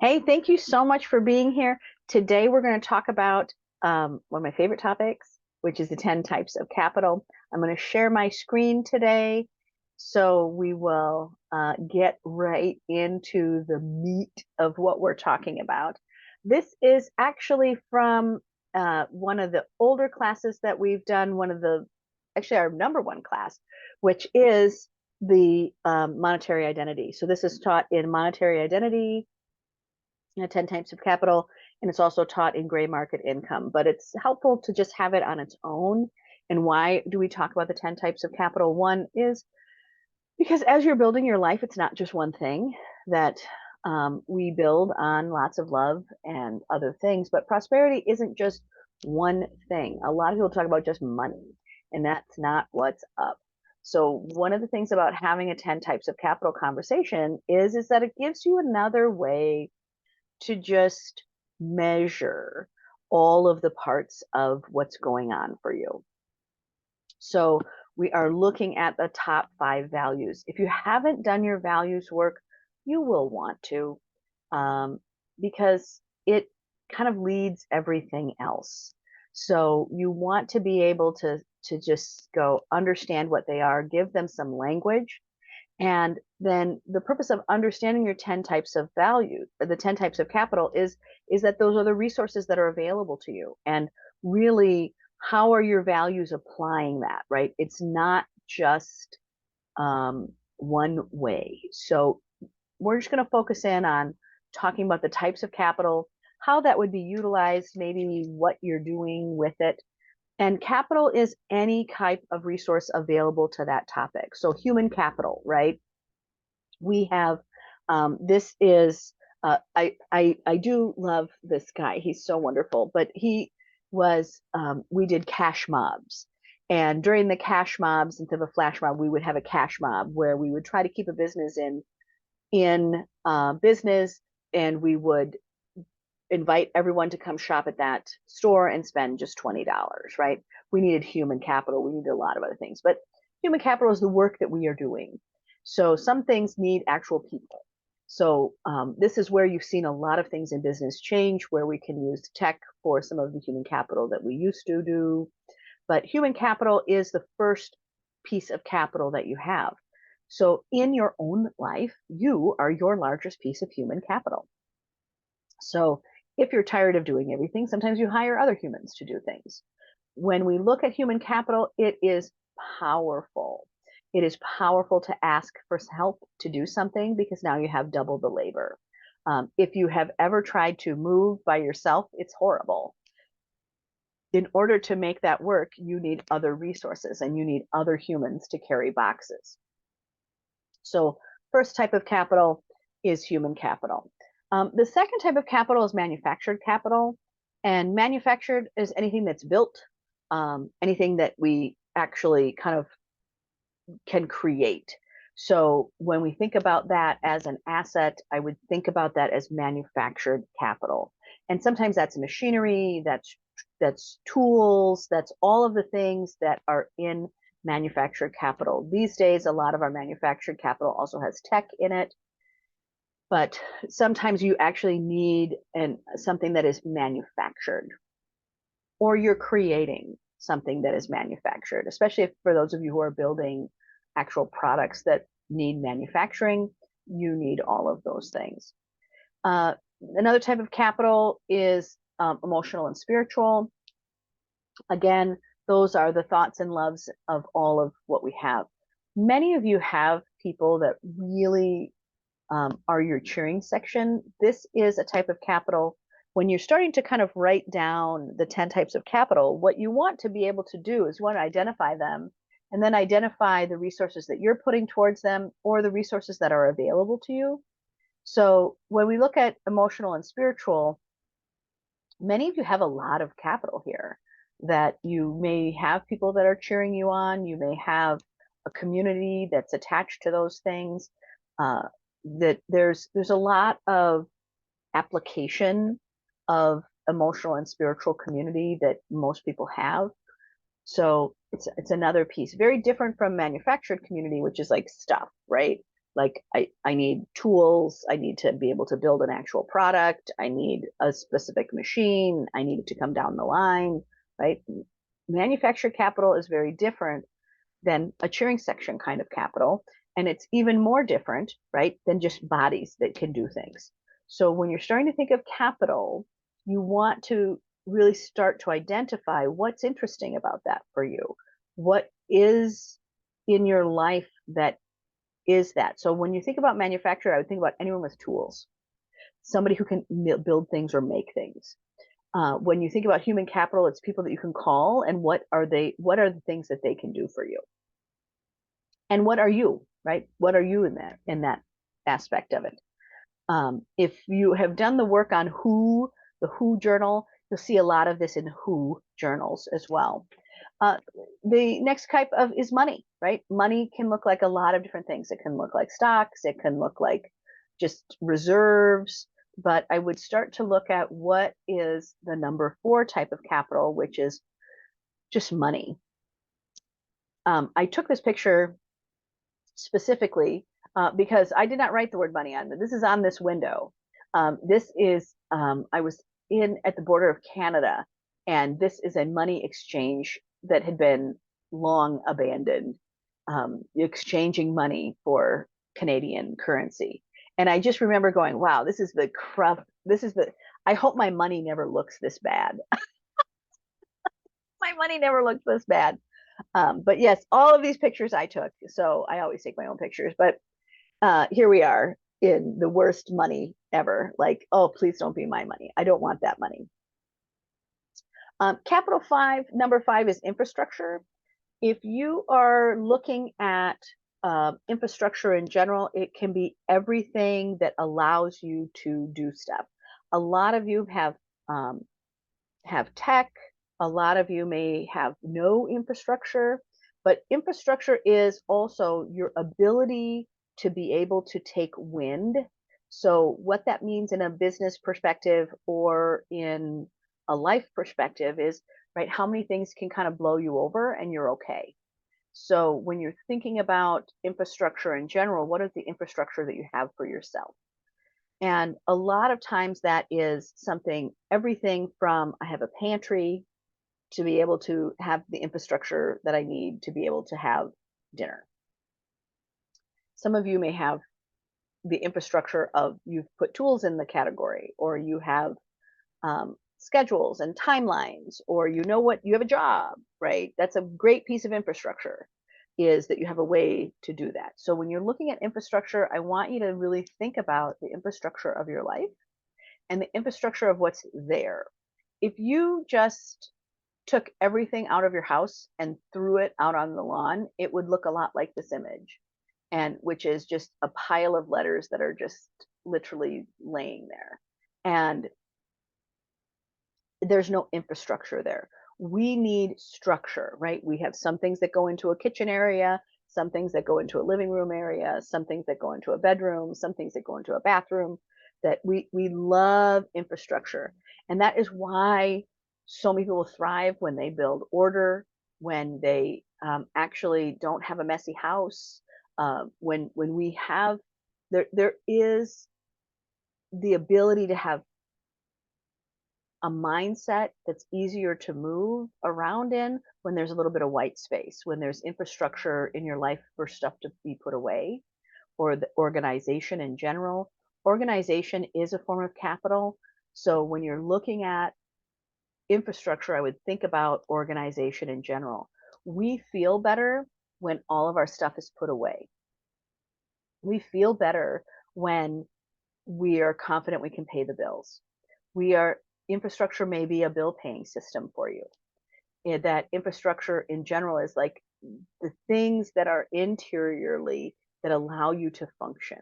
Hey, thank you so much for being here. Today, we're going to talk about one of my favorite topics, which is the 10 types of capital. I'm going to share my screen today, so we will get right into the meat of what we're talking about. This is actually from one of the older classes that we've done, actually our number one class, which is the monetary identity. So this is taught in monetary identity, 10 types of capital, and it's also taught in gray market income. But it's helpful to just have it on its own. And why do we talk about the 10 types of capital? One is because as you're building your life, it's not just one thing that we build on lots of love and other things, but prosperity isn't just one thing. A lot of people talk about just money, and that's not what's up. So one of the things about having a 10 types of capital conversation is that it gives you another way to just measure all of the parts of what's going on for you. So we are looking at the top 5 values. If you haven't done your values work, you will want to, because it kind of leads everything else. So you want to be able to just go understand what they are, give them some language, and then the purpose of understanding your 10 types of value, or the 10 types of capital, is that those are the resources that are available to you. And really, how are your values applying that, right? It's not just one way. So we're just going to focus in on talking about the types of capital, how that would be utilized, maybe what you're doing with it. And capital is any type of resource available to that topic. So human capital, right? We have this is I do love this guy. He's so wonderful. But he was we did cash mobs. And during the cash mobs, instead of a flash mob, we would have a cash mob where we would try to keep a business in business, and we would invite everyone to come shop at that store and spend just $20, right? We needed human capital. We needed a lot of other things, but human capital is the work that we are doing. So some things need actual people. So this is where you've seen a lot of things in business change, where we can use tech for some of the human capital that we used to do. But human capital is the first piece of capital that you have. So in your own life, you are your largest piece of human capital. So if you're tired of doing everything, sometimes you hire other humans to do things. When we look at human capital, it is powerful. It is powerful to ask for help to do something because now you have double the labor. If you have ever tried to move by yourself, it's horrible. In order to make that work, you need other resources and you need other humans to carry boxes. So first type of capital is human capital. The second type of capital is manufactured capital. And manufactured is anything that's built, anything that we actually kind of can create. So when we think about that as an asset, I would think about that as manufactured capital. And sometimes that's machinery, that's tools, that's all of the things that are in manufactured capital. These days, a lot of our manufactured capital also has tech in it, but sometimes you actually need something that is manufactured, or you're creating something that is manufactured, especially if, for those of you who are building actual products that need manufacturing, you need all of those things. Another type of capital is emotional and spiritual. Again, those are the thoughts and loves of all of what we have. Many of you have people that really are your cheering section. This is a type of capital. When you're starting to kind of write down the 10 types of capital, what you want to be able to do is, one, identify them, and then identify the resources that you're putting towards them or the resources that are available to you. So when we look at emotional and spiritual, many of you have a lot of capital here, that you may have people that are cheering you on. You may have a community that's attached to those things. That there's a lot of application of emotional and spiritual community that most people have. So it's another piece, very different from manufactured community, which is like stuff, right? Like I need tools. I need to be able to build an actual product. I need a specific machine. I need it to come down the line, right? Manufactured capital is very different than a cheering section kind of capital. And it's even more different, right, than just bodies that can do things. So when you're starting to think of capital, you want to really start to identify what's interesting about that for you. What is in your life that is that? So when you think about manufacturer, I would think about anyone with tools, somebody who can build things or make things. When you think about human capital, it's people that you can call, and what are they? What are the things that they can do for you? And what are you, right? What are you in that aspect of it? If you have done the work on the Who journal, you'll see a lot of this in Who journals as well. The next type of is money, right? Money can look like a lot of different things. It can look like stocks. It can look like just reserves. But I would start to look at what is the number 4 type of capital, which is just money. I took this picture specifically because I did not write the word money on it. This is on this window. This is, I was at the border of Canada, and this is a money exchange that had been long abandoned, exchanging money for Canadian currency. And I just remember going, wow, this is the crap. I hope my money never looks this bad. My money never looks this bad. But yes, all of these pictures I took. So I always take my own pictures. But here we are in the worst money ever. Like, oh, please don't be my money. I don't want that money. Capital 5, number 5 is infrastructure. If you are looking at infrastructure in general, it can be everything that allows you to do stuff. A lot of you have tech. A lot of you may have no infrastructure, but infrastructure is also your ability to be able to take wind. So what that means in a business perspective or in a life perspective is, right, how many things can kind of blow you over and you're okay. So when you're thinking about infrastructure in general, what is the infrastructure that you have for yourself? And a lot of times that is everything from I have a pantry to be able to have the infrastructure that I need to be able to have dinner. Some of you may have the infrastructure of you've put tools in the category, or you have schedules and timelines, or you have a job, right? That's a great piece of infrastructure, is that you have a way to do that. So when you're looking at infrastructure, I want you to really think about the infrastructure of your life and the infrastructure of what's there. If you just took everything out of your house and threw it out on the lawn, it would look a lot like this image, and which is just a pile of letters that are just literally laying there. And there's no infrastructure there. We need structure, right? We have some things that go into a kitchen area, some things that go into a living room area, some things that go into a bedroom, some things that go into a bathroom. That we love infrastructure. And that is why so many people thrive when they build order, when they actually don't have a messy house, when we have there is the ability to have a mindset that's easier to move around in when there's a little bit of white space, when there's infrastructure in your life for stuff to be put away, or the organization in general. Organization is a form of capital. So when you're looking at infrastructure, I would think about organization in general. We feel better when all of our stuff is put away. We feel better when we are confident we can pay the bills. Infrastructure may be a bill paying system for you. That infrastructure in general is like the things that are interiorly that allow you to function.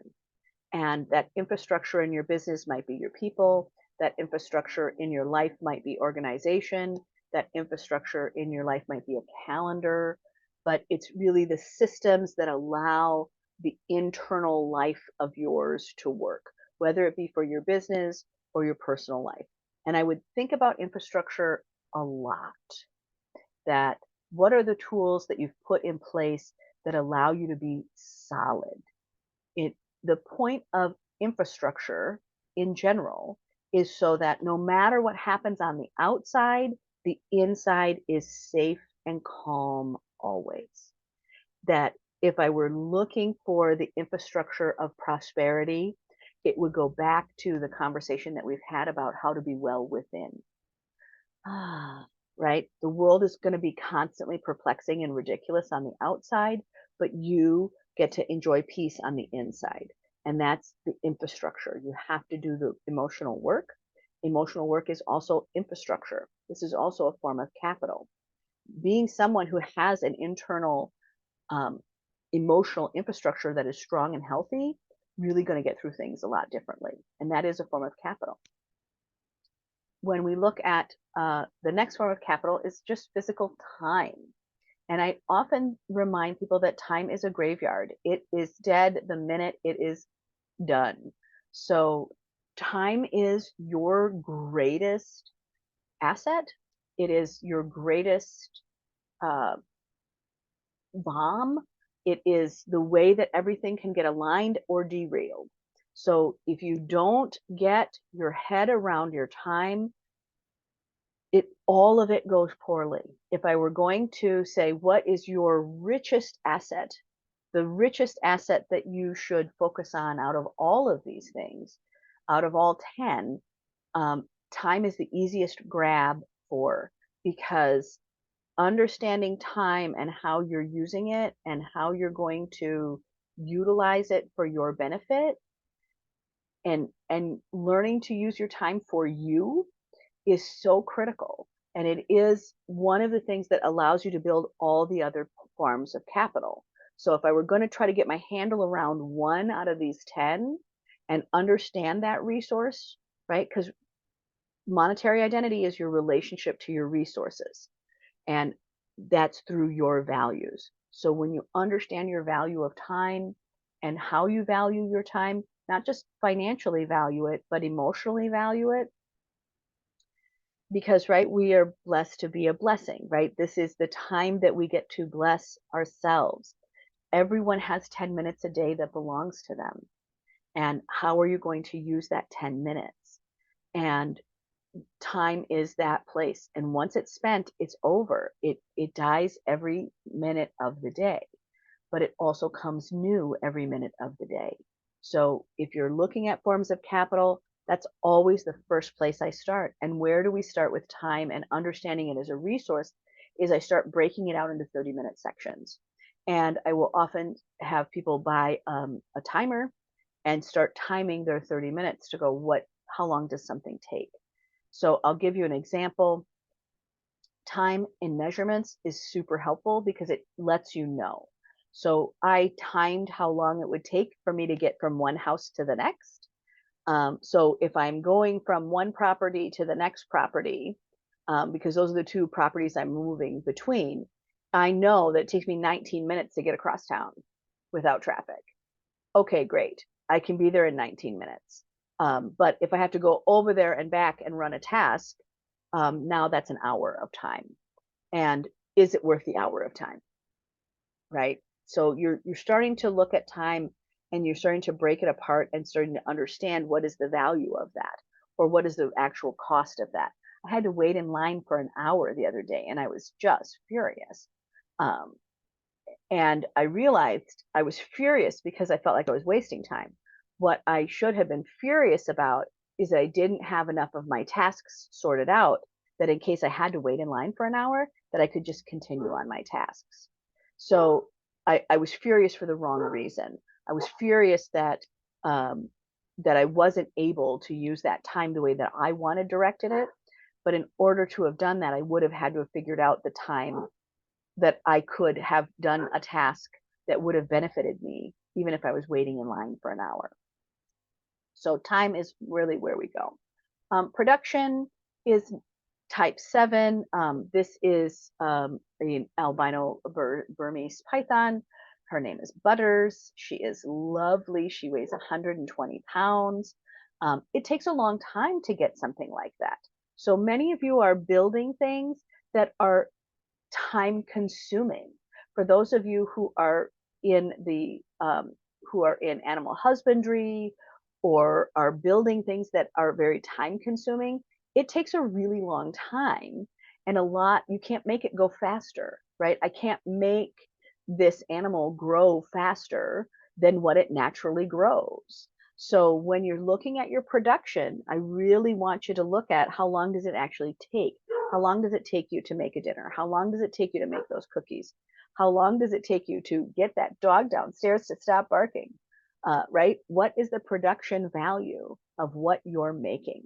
And that infrastructure in your business might be your people. That infrastructure in your life might be organization. That infrastructure in your life might be a calendar. But it's really the systems that allow the internal life of yours to work, whether it be for your business or your personal life. And I would think about infrastructure a lot. That what are the tools that you've put in place that allow you to be solid The point of infrastructure in general is so that no matter what happens on the outside, the inside is safe and calm always. That if I were looking for the infrastructure of prosperity, it would go back to the conversation that we've had about how to be well within. Ah, right? The world is going to be constantly perplexing and ridiculous on the outside, but you get to enjoy peace on the inside. And that's the infrastructure. You have to do the emotional work. Emotional work is also infrastructure. This is also a form of capital. Being someone who has an internal um, emotional infrastructure that is strong and healthy, really going to get through things a lot differently. And that is a form of capital. When we look at the next form of capital is just physical time. And I often remind people that time is a graveyard. It is dead the minute it is done. So time is your greatest asset. It is your greatest uh, bomb. It is the way that everything can get aligned or derailed. So if you don't get your head around your time, all of it goes poorly. If I were going to say, what is your richest asset? The richest asset that you should focus on out of all of these things, out of all 10, time is the easiest grab for, because understanding time and how you're using it and how you're going to utilize it for your benefit, and learning to use your time for you is so critical. And it is one of the things that allows you to build all the other forms of capital. So if I were going to try to get my handle around one out of these 10 and understand that resource, right? Because monetary identity is your relationship to your resources, and that's through your values. So when you understand your value of time and how you value your time, not just financially value it, but emotionally value it, because right, we are blessed to be a blessing, right? This is the time that we get to bless ourselves. Everyone has 10 minutes a day that belongs to them, and how are you going to use that 10 minutes? And time is that place, and once it's spent, it's over. It dies every minute of the day, but it also comes new every minute of the day. So if you're looking at forms of capital, that's always the first place I start. And where do we start with time and understanding it as a resource is I start breaking it out into 30-minute sections. And I will often have people buy a timer and start timing their 30 minutes to go, how long does something take? So I'll give you an example. Time in measurements is super helpful because it lets you know. So I timed how long it would take for me to get from one house to the next. So if I'm going from one property to the next property, because those are the two properties I'm moving between, I know that it takes me 19 minutes to get across town without traffic. Okay, great. I can be there in 19 minutes. But if I have to go over there and back and run a task, now that's an hour of time. And is it worth the hour of time? Right? So you're starting to look at time, and you're starting to break it apart and starting to understand what is the value of that, or what is the actual cost of that. I had to wait in line for an hour the other day, and I was just furious. Um, and I realized I was furious because I felt like I was wasting time. What I should have been furious about is that I didn't have enough of my tasks sorted out, that in case I had to wait in line for an hour, that I could just continue on my tasks. So I was furious for the wrong reason. I was furious that I wasn't able to use that time the way that I wanted directed it. But in order to have done that, I would have had to have figured out the time that I could have done a task that would have benefited me, even if I was waiting in line for an hour. So time is really where we go. Production is type 7. This is an albino Burmese python. Her name is Butters. She is lovely. She weighs 120 pounds. It takes a long time to get something like that. So many of you are building things that are time consuming. For those of you who are in the who are in animal husbandry or are building things that are very time consuming, it takes a really long time and a lot, you can't make it go faster, right? I can't make this animal grow faster than what it naturally grows. So when you're looking at your production, I really want you to look at how long does it actually take? How long does it take you to make a dinner? How long does it take you to make those cookies? How long does it take you to get that dog downstairs to stop barking? Right? What is the production value of what you're making?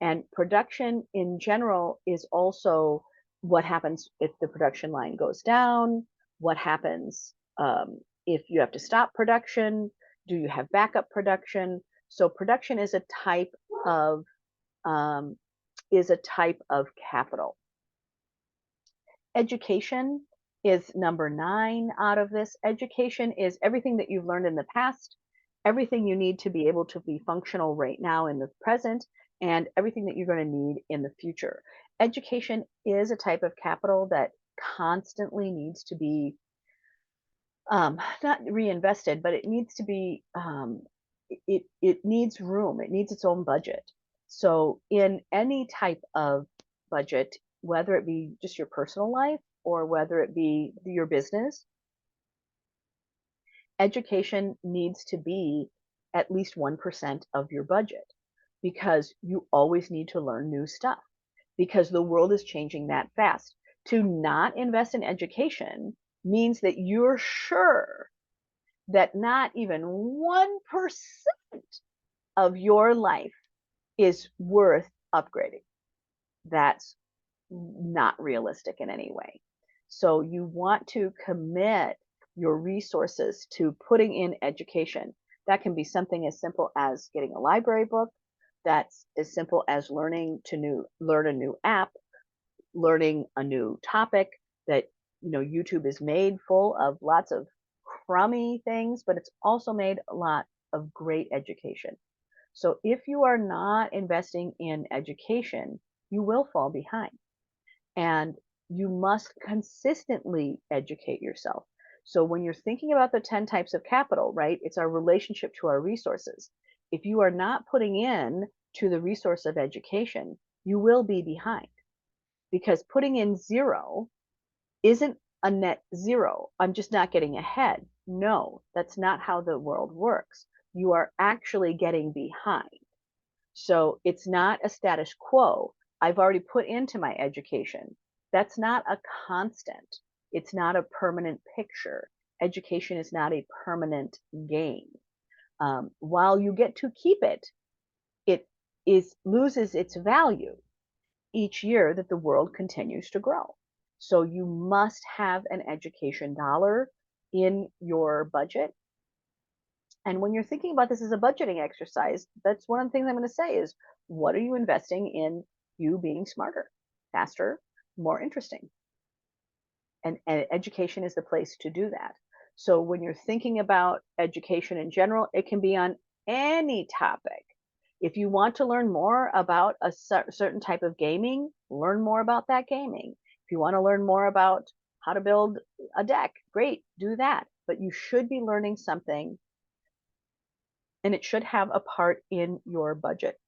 And production in general is also what happens if the production line goes down, what happens if you have to stop production, do you have backup production? So production of um, is a type of capital. Education is number 9 out of this. Education is everything that you've learned in the past, everything you need to be able to be functional right now in the present, and everything that you're going to need in the future. Education is a type of capital that constantly needs to be not reinvested, but it needs to be it needs room. It needs its own budget. So in any type of budget, whether it be just your personal life or whether it be your business, education needs to be at least 1% of your budget because you always need to learn new stuff because the world is changing that fast. To not invest in education means that you're sure that not even 1% of your life is worth upgrading. That's not realistic in any way. So you want to commit your resources to putting in education. That can be something as simple as getting a library book. That's as simple as learn a new app, learning a new topic that YouTube is made full of lots of crummy things, but it's also made a lot of great education. So if you are not investing in education, you will fall behind. And you must consistently educate yourself. So when you're thinking about the 10 types of capital, right, it's our relationship to our resources. If you are not putting in to the resource of education, you will be behind because putting in 0 isn't a net 0. I'm just not getting ahead. No, that's not how the world works. You are actually getting behind. So it's not a status quo. I've already put into my education. That's not a constant. It's not a permanent picture. Education is not a permanent gain. While you get to keep it, it loses its value each year that the world continues to grow. So you must have an education dollar in your budget. And when you're thinking about this as a budgeting exercise, that's one of the things I'm going to say is what are you investing in you being smarter, faster, more interesting? And education is the place to do that. So when you're thinking about education in general, it can be on any topic. If you want to learn more about a certain type of gaming, learn more about that gaming. If you want to learn more about how to build a deck, great, do that. But you should be learning something and it should have a part in your budget.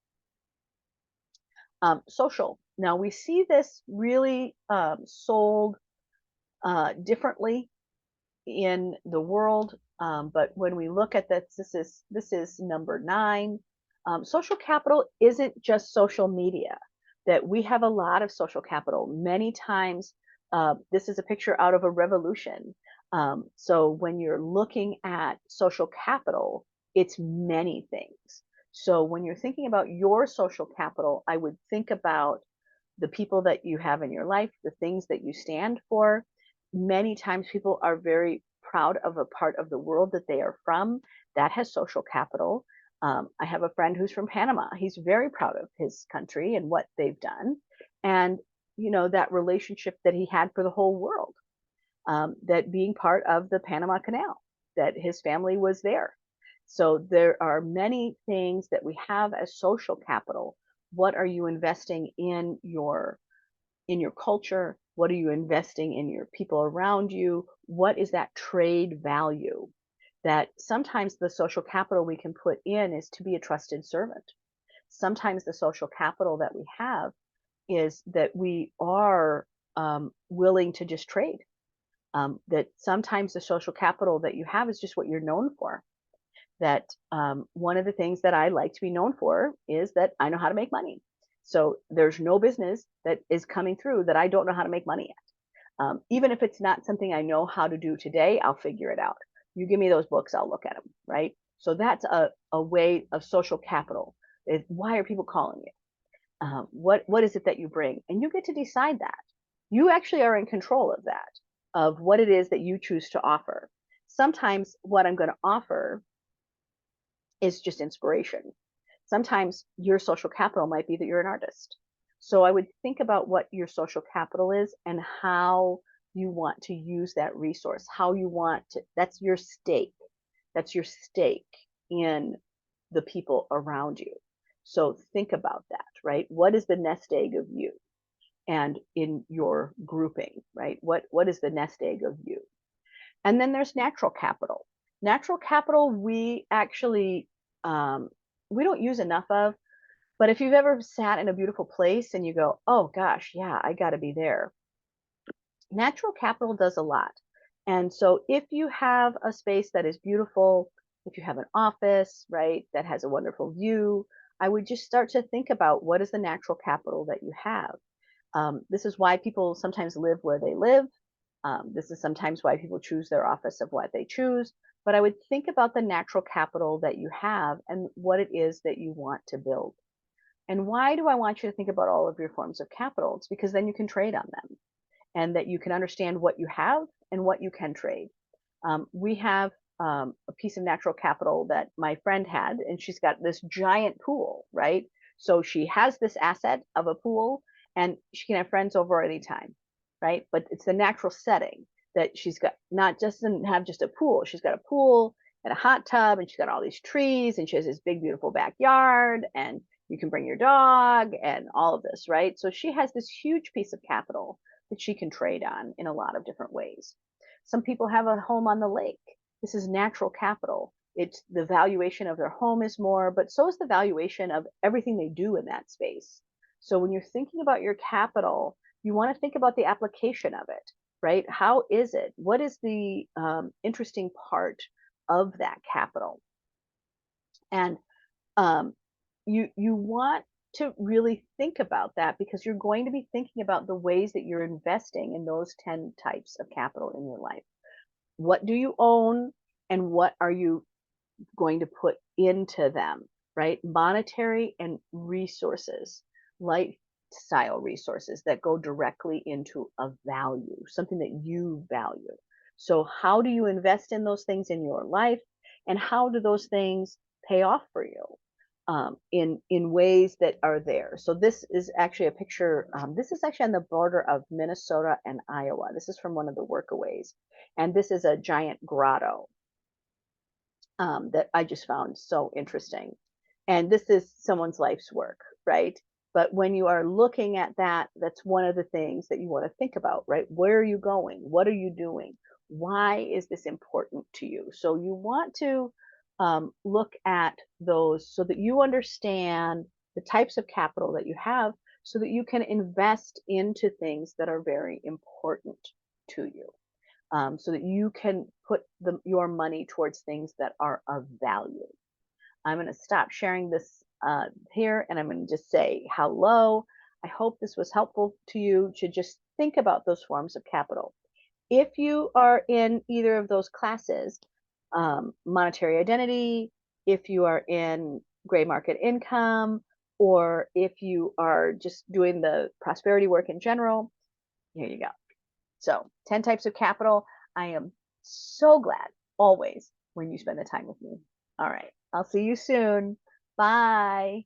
Social. Now we see this really sold differently in the world, but when we look at this is number 9. Social capital isn't just social media. That we have a lot of social capital. Many times, this is a picture out of a revolution. So when you're looking at social capital, it's many things. So when you're thinking about your social capital, I would think about the people that you have in your life, the things that you stand for. Many times people are very proud of a part of the world that they are from. That has social capital. I have a friend who's from Panama. He's very proud of his country and what they've done. And, that relationship that he had for the whole world, that being part of the Panama Canal, that his family was there. So there are many things that we have as social capital. What are you investing in your culture? What are you investing in your people around you? What is that trade value? that sometimes the social capital we can put in is to be a trusted servant. Sometimes the social capital that we have is that we are willing to just trade. That sometimes the social capital that you have is just what you're known for. That one of the things that I like to be known for is that I know how to make money. So there's no business that is coming through that I don't know how to make money at. Even if it's not something I know how to do today, I'll figure it out. You give me those books, I'll look at them, right? So that's a way of social capital. Why are people calling you? What is it that you bring? And you get to decide that. You actually are in control of that, of what it is that you choose to offer. Sometimes what I'm going to offer is just inspiration. Sometimes your social capital might be that you're an artist. So I would think about what your social capital is and how you want to use that resource, how you want to, that's your stake. That's your stake in the people around you. So think about that, right? What is the nest egg of you? And in your grouping, right? What is the nest egg of you? And then there's natural capital. Natural capital, we actually we don't use enough of. But if you've ever sat in a beautiful place and you go, oh gosh, yeah, I got to be there. Natural capital does a lot. And so if you have a space that is beautiful, if you have an office, right, that has a wonderful view, I would just start to think about what is the natural capital that you have. This is why people sometimes live where they live. This is sometimes why people choose their office of what they choose. But I would think about the natural capital that you have and what it is that you want to build. And why do I want you to think about all of your forms of capital? It's because then you can trade on them and that you can understand what you have and what you can trade. We have a piece of natural capital that my friend had, and she's got this giant pool, right? So she has this asset of a pool and she can have friends over anytime, right? But it's the natural setting that she's got, not just doesn't have just a pool, she's got a pool and a hot tub and she's got all these trees and she has this big, beautiful backyard and you can bring your dog and all of this, right? So she has this huge piece of capital that she can trade on in a lot of different ways. Some people have a home on the lake. This is natural capital. It's the valuation of their home is more, but so is the valuation of everything they do in that space. So when you're thinking about your capital, you want to think about the application of it, right? How is it? What is the interesting part of that capital? And um, you want to really think about that because you're going to be thinking about the ways that you're investing in those 10 types of capital in your life. What do you own and what are you going to put into them, right? Monetary and resources, lifestyle resources that go directly into a value, something that you value. So how do you invest in those things in your life and how do those things pay off for you? In ways that are there. So this is actually a picture. This is actually on the border of Minnesota and Iowa. This is from one of the workaways, and this is a giant grotto that I just found so interesting. And this is someone's life's work, right? But when you are looking at that, that's one of the things that you want to think about, right? Where are you going? What are you doing? Why is this important to you? So you want to look at those so that you understand the types of capital that you have so that you can invest into things that are very important to you so that you can put your money towards things that are of value. I'm going to stop sharing this here and I'm going to just say hello. I hope this was helpful to you to just think about those forms of capital. If you are in either of those classes, monetary identity, if you are in gray market income, or if you are just doing the prosperity work in general, here you go. So 10 types of capital. I am so glad always when you spend the time with me. All right. I'll see you soon. Bye.